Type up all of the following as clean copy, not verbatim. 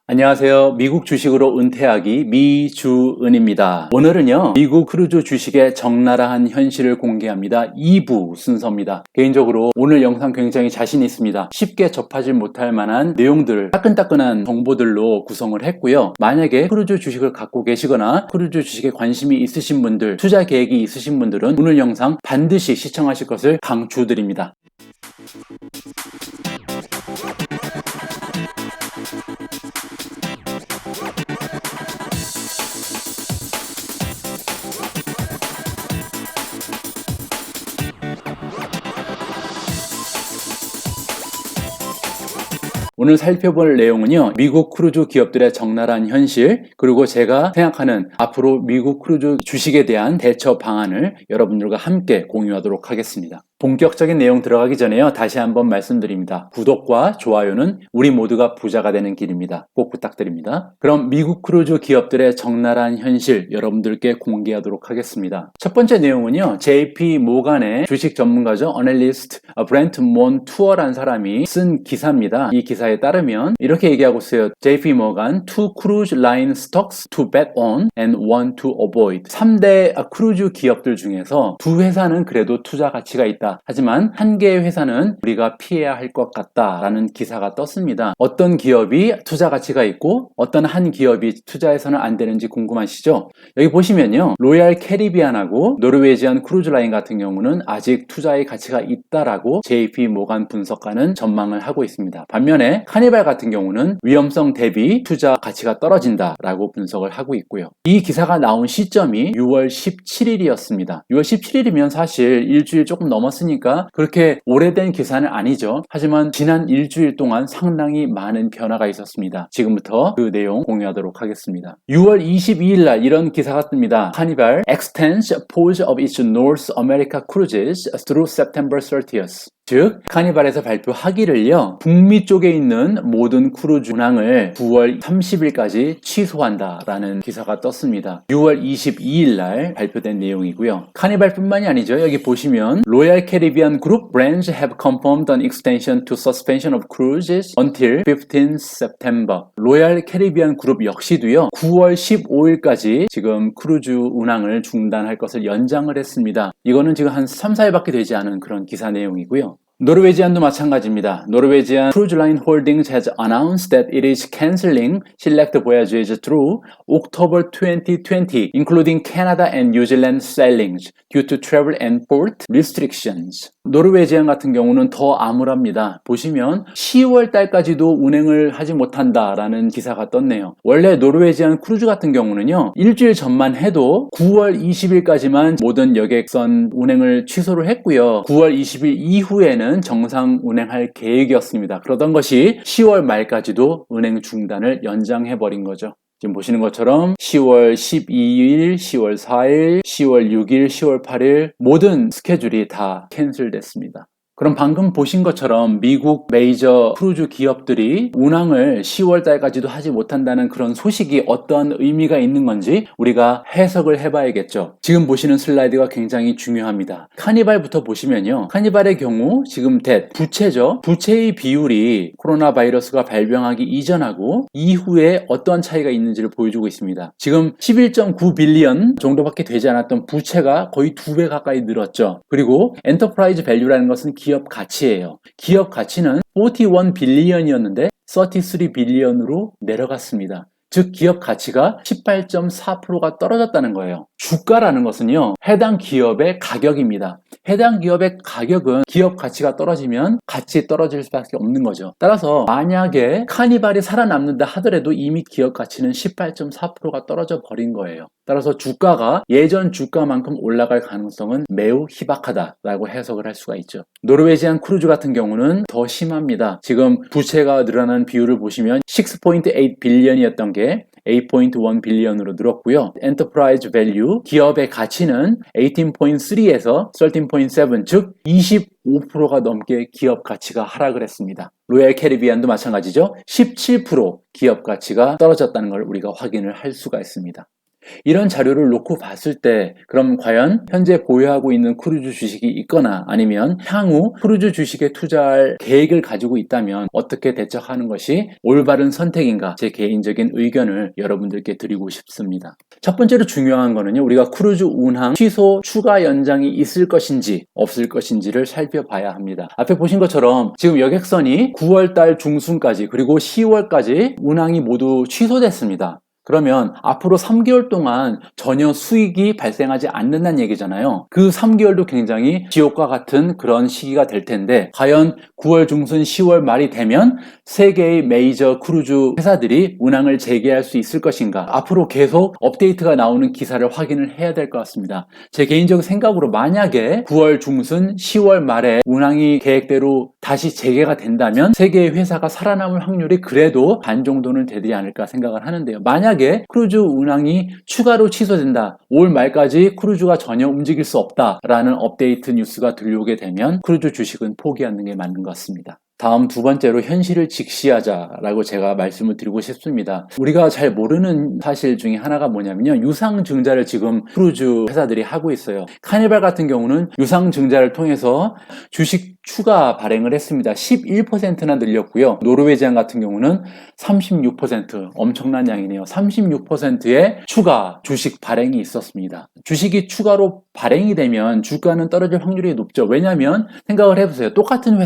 안녕하세요. 미국 주식으로 은퇴하기 미주은입니다. 오늘은요, 미국 크루즈 주식의 적나라한 현실을 공개합니다. 2부 순서입니다. 개인적으로 오늘 영상 굉장히 자신 있습니다. 쉽게 접하지 못할 만한 내용들, 따끈따끈한 정보들로 구성을 했고요. 만약에 크루즈 주식을 갖고 계시거나 크루즈 주식에 관심이 있으신 분들, 투자 계획이 있으신 분들은 오늘 영상 반드시 시청하실 것을 강추드립니다. 오늘 살펴볼 내용은요, 미국 크루즈 기업들의 적나라한 현실, 그리고 제가 생각하는 앞으로 미국 크루즈 주식에 대한 대처 방안을 여러분들과 함께 공유하도록 하겠습니다. 본격적인 내용 들어가기 전에요, 다시 한번 말씀드립니다. 구독과 좋아요는 우리 모두가 부자가 되는 길입니다. 꼭 부탁드립니다. 그럼 미국 크루즈 기업들의 적나라한 현실 여러분들께 공개하도록 하겠습니다. 첫 번째 내용은요, JP 모간의 주식 전문가죠, 어널리스트 브렌트 몬투어라는 사람이 쓴 기사입니다. 이 기사에 따르면 이렇게 얘기하고 있어요. JP 모간, two cruise line stocks to bet on and one to avoid. 3대 크루즈 기업들 중에서 두 회사는 그래도 투자 가치가 있다. 하지만 한 개의 회사는 우리가 피해야 할 것 같다라는 기사가 떴습니다. 어떤 기업이 투자 가치가 있고 어떤 한 기업이 투자해서는 안 되는지 궁금하시죠? 여기 보시면요, 로얄 캐리비안하고 노르웨이지안 크루즈 라인 같은 경우는 아직 투자의 가치가 있다라고 JP 모간 분석가는 전망을 하고 있습니다. 반면에 카니발 같은 경우는 위험성 대비 투자 가치가 떨어진다라고 분석을 하고 있고요. 이 기사가 나온 시점이 6월 17일이었습니다. 6월 17일이면 사실 일주일 조금 넘었으니까 그렇게 오래된 기사는 아니죠. 하지만 지난 일주일 동안 상당히 많은 변화가 있었습니다. 지금부터 그 내용 공유하도록 하겠습니다. 6월 22일 날 이런 기사가 뜹니다. 카니발 extends pause of its North America cruises through September 30th. 즉, 카니발에서 발표하기를요, 북미 쪽에 있는 모든 크루즈 운항을 9월 30일까지 취소한다라는 기사가 떴습니다. 6월 22일 날 발표된 내용이고요. 카니발뿐만이 아니죠. 여기 보시면 로얄 캐리비안 그룹 brands have confirmed an extension to suspension of cruises until 15th September. 로얄 캐리비안 그룹 역시도요, 9월 15일까지 지금 크루즈 운항을 중단할 것을 연장을 했습니다. 이거는 지금 한 3, 4일밖에 되지 않은 그런 기사 내용이고요. 노르웨이지안도 마찬가지입니다. 노르웨이지안 Cruise Line Holdings has announced that it is canceling select voyages through October 2020, including Canada and New Zealand sailings due to travel and port restrictions. 노르웨이지안 같은 경우는 더 암울합니다. 보시면 10월 달까지도 운행을 하지 못한다라는 기사가 떴네요. 원래 노르웨이지안 크루즈 같은 경우는요, 일주일 전만 해도 9월 20일까지만 모든 여객선 운행을 취소를 했고요. 9월 20일 이후에는 정상 운행할 계획이었습니다. 그러던 것이 10월 말까지도 운행 중단을 연장해버린 거죠. 지금 보시는 것처럼 10월 12일, 10월 4일, 10월 6일, 10월 8일 모든 스케줄이 다 캔슬됐습니다. 그럼 방금 보신 것처럼 미국 메이저 크루즈 기업들이 운항을 10월 달까지도 하지 못한다는 그런 소식이 어떤 의미가 있는 건지 우리가 해석을 해봐야겠죠. 지금 보시는 슬라이드가 굉장히 중요합니다. 카니발부터 보시면요, 카니발의 경우 지금 부채죠. 부채의 비율이 코로나 바이러스가 발병하기 이전하고 이후에 어떠한 차이가 있는지를 보여주고 있습니다. 지금 11.9 빌리언 정도밖에 되지 않았던 부채가 거의 2배 가까이 늘었죠. 그리고 엔터프라이즈 밸류라는 것은 기업 가치예요. 기업 가치는 41 빌리언이었는데 33 빌리언으로 내려갔습니다. 즉 기업 가치가 18.4%가 떨어졌다는 거예요. 주가라는 것은요, 해당 기업의 가격입니다. 해당 기업의 가격은 기업 가치가 떨어지면 같이 떨어질 수밖에 없는 거죠. 따라서 만약에 카니발이 살아남는다 하더라도 이미 기업 가치는 18.4%가 떨어져 버린 거예요. 따라서 주가가 예전 주가만큼 올라갈 가능성은 매우 희박하다라고 해석을 할 수가 있죠. 노르웨이지안 크루즈 같은 경우는 더 심합니다. 지금 부채가 늘어난 비율을 보시면 6.8 빌리언이었던 게 8.1 빌리언으로 늘었고요. 엔터프라이즈 밸류, 기업의 가치는 18.3에서 13.7, 즉 25%가 넘게 기업 가치가 하락을 했습니다. 로얄 캐리비안도 마찬가지죠. 17% 기업 가치가 떨어졌다는 걸 우리가 확인을 할 수가 있습니다. 이런 자료를 놓고 봤을 때 그럼 과연 현재 보유하고 있는 크루즈 주식이 있거나 아니면 향후 크루즈 주식에 투자할 계획을 가지고 있다면 어떻게 대처하는 것이 올바른 선택인가, 제 개인적인 의견을 여러분들께 드리고 싶습니다. 첫 번째로 중요한 거는요, 우리가 크루즈 운항 취소 추가 연장이 있을 것인지 없을 것인지를 살펴봐야 합니다. 앞에 보신 것처럼 지금 여객선이 9월달 중순까지 그리고 10월까지 운항이 모두 취소됐습니다. 그러면 앞으로 3개월 동안 전혀 수익이 발생하지 않는다는 얘기잖아요. 그 3개월도 굉장히 지옥과 같은 그런 시기가 될 텐데 과연 9월 중순 10월 말이 되면 세계의 메이저 크루즈 회사들이 운항을 재개할 수 있을 것인가, 앞으로 계속 업데이트가 나오는 기사를 확인을 해야 될 것 같습니다. 제 개인적인 생각으로 만약에 9월 중순 10월 말에 운항이 계획대로 다시 재개가 된다면 세계의 회사가 살아남을 확률이 그래도 반 정도는 되지 않을까 생각을 하는데요. 만약에 크루즈 운항이 추가로 취소된다, 올 말까지 크루즈가 전혀 움직일 수 없다라는 업데이트 뉴스가 들려오게 되면 크루즈 주식은 포기하는 게 맞는 것 같습니다. 다음 두 번째로 현실을 직시하자라고 제가 말씀을 드리고 싶습니다. 우리가 잘 모르는 사실 중에 하나가 뭐냐면요, 유상증자를 지금 크루즈 회사들이 하고 있어요. 카니발 같은 경우는 유상증자를 통해서 주식 추가 발행을 했습니다. 11%나 늘렸고요. 노르웨이제안 같은 경우는 36%, 엄청난 양이네요. 36%의 추가 주식 발행이 있었습니다. 주식이 추가로 발행이 되면 주가는 떨어질 확률이 높죠. 왜냐하면 생각을 해보세요. 똑같은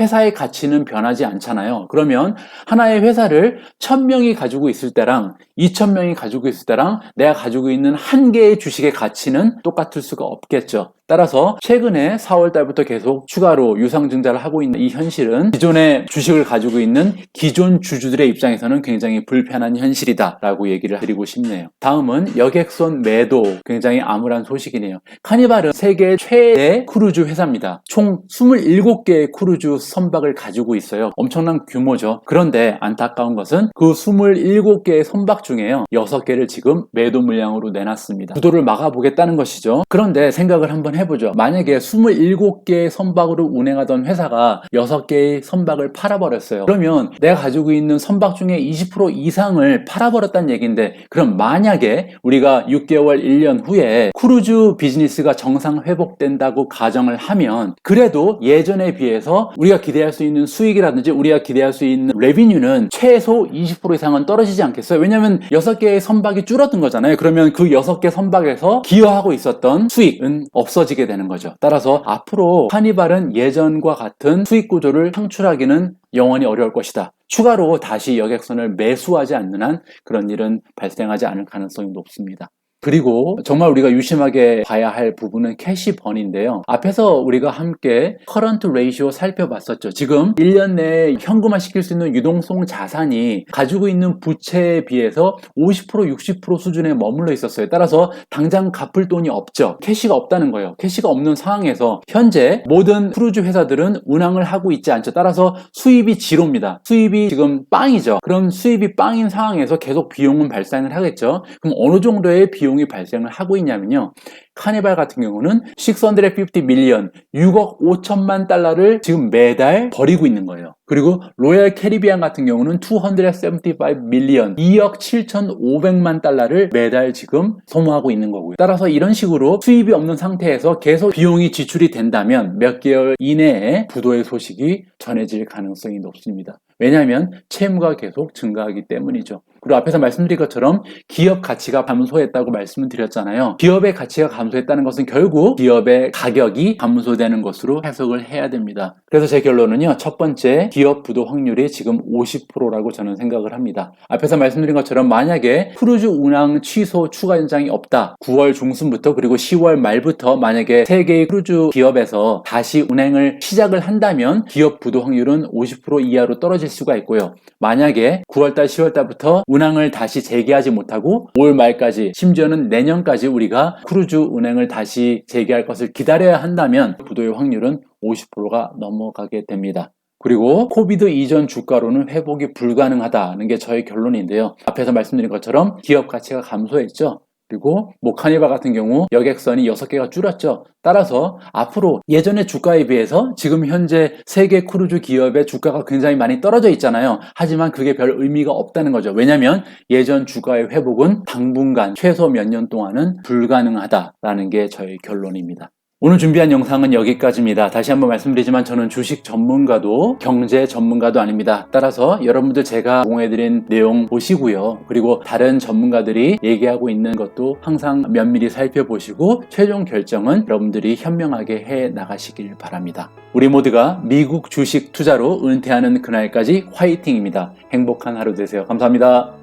회사의 가치는 변하지 않잖아요. 그러면 하나의 회사를 1000명이 가지고 있을 때랑 2000명이 가지고 있을 때랑 내가 가지고 있는 한 개의 주식의 가치는 똑같을 수가 없겠죠. 따라서 최근에 4월 달부터 계속 추가로 유상증자를 하고 있는 이 현실은 기존의 주식을 가지고 있는 기존 주주들의 입장에서는 굉장히 불편한 현실이다 라고 얘기를 드리고 싶네요. 다음은 여객선 매도, 굉장히 암울한 소식이네요. 카니발은 세계 최대 크루즈 회사입니다. 총 27개의 크루즈 선박을 가지고 있어요. 엄청난 규모죠. 그런데 안타까운 것은 그 27개의 선박 중에요, 6개를 지금 매도 물량으로 내놨습니다. 구도를 막아보겠다는 것이죠. 그런데 생각을 한번 해보죠. 만약에 27개의 선박으로 운행하던 회사가 6개의 선박을 팔아버렸어요. 그러면 내가 가지고 있는 선박 중에 20% 이상을 팔아버렸다는 얘기인데, 그럼 만약에 우리가 6개월, 1년 후에 크루즈 비즈니스가 정상 회복된다고 가정을 하면 그래도 예전에 비해서 우리가 기대할 수 있는 수익이라든지 우리가 기대할 수 있는 레비뉴는 최소 20% 이상은 떨어지지 않겠어요? 왜냐하면 6개의 선박이 줄어든 거잖아요. 그러면 그 6개 선박에서 기여하고 있었던 수익은 없어지게 되는 거죠. 따라서 앞으로 카니발은 예전과 같은 수익 구조를 창출하기는 영원히 어려울 것이다. 추가로 다시 여객선을 매수하지 않는 한 그런 일은 발생하지 않을 가능성이 높습니다. 그리고 정말 우리가 유심하게 봐야 할 부분은 캐시번인데요. 앞에서 우리가 함께 커런트 레이시오 살펴봤었죠. 지금 1년 내에 현금화 시킬 수 있는 유동성 자산이 가지고 있는 부채에 비해서 50%, 60% 수준에 머물러 있었어요. 따라서 당장 갚을 돈이 없죠. 캐시가 없다는 거예요. 캐시가 없는 상황에서 현재 모든 크루즈 회사들은 운항을 하고 있지 않죠. 따라서 수입이 지로입니다. 수입이 지금 빵이죠. 그럼 수입이 빵인 상황에서 계속 비용은 발생을 하겠죠. 그럼 어느 정도의 비용이 발생을 하고 있냐면요, 카니발 같은 경우는 650 밀리언, 6억 5천만 달러를 지금 매달 버리고 있는 거예요. 그리고 로얄 캐리비안 같은 경우는 275 밀리언, 2억 7,500만 달러를 매달 지금 소모하고 있는 거고요. 따라서 이런 식으로 수입이 없는 상태에서 계속 비용이 지출이 된다면 몇 개월 이내에 부도의 소식이 전해질 가능성이 높습니다. 왜냐하면 채무가 계속 증가하기 때문이죠. 그리고 앞에서 말씀드린 것처럼 기업 가치가 감소했다고 말씀을 드렸잖아요. 기업의 가치가 감소했다는 것은 결국 기업의 가격이 감소되는 것으로 해석을 해야 됩니다. 그래서 제 결론은요, 첫 번째, 기업 부도 확률이 지금 50%라고 저는 생각을 합니다. 앞에서 말씀드린 것처럼 만약에 크루즈 운항 취소 추가 연장이 없다, 9월 중순부터 그리고 10월 말부터 만약에 세계의 크루즈 기업에서 다시 운행을 시작을 한다면 기업 부도 확률은 50% 이하로 떨어질 수가 있고요. 만약에 9월달, 10월달부터 운항을 다시 재개하지 못하고 올 말까지, 심지어는 내년까지 우리가 크루즈 운행을 다시 재개할 것을 기다려야 한다면 부도의 확률은 50%가 넘어가게 됩니다. 그리고 코비드 이전 주가로는 회복이 불가능하다는 게 저의 결론인데요. 앞에서 말씀드린 것처럼 기업 가치가 감소했죠. 그리고 카니발 같은 경우 여객선이 6개가 줄었죠. 따라서 앞으로 예전의 주가에 비해서 지금 현재 세계 크루즈 기업의 주가가 굉장히 많이 떨어져 있잖아요. 하지만 그게 별 의미가 없다는 거죠. 왜냐하면 예전 주가의 회복은 당분간 최소 몇 년 동안은 불가능하다라는 게 저의 결론입니다. 오늘 준비한 영상은 여기까지입니다. 다시 한번 말씀드리지만 저는 주식 전문가도 경제 전문가도 아닙니다. 따라서 여러분들 제가 공유해드린 내용 보시고요. 그리고 다른 전문가들이 얘기하고 있는 것도 항상 면밀히 살펴보시고 최종 결정은 여러분들이 현명하게 해 나가시길 바랍니다. 우리 모두가 미국 주식 투자로 은퇴하는 그날까지 화이팅입니다. 행복한 하루 되세요. 감사합니다.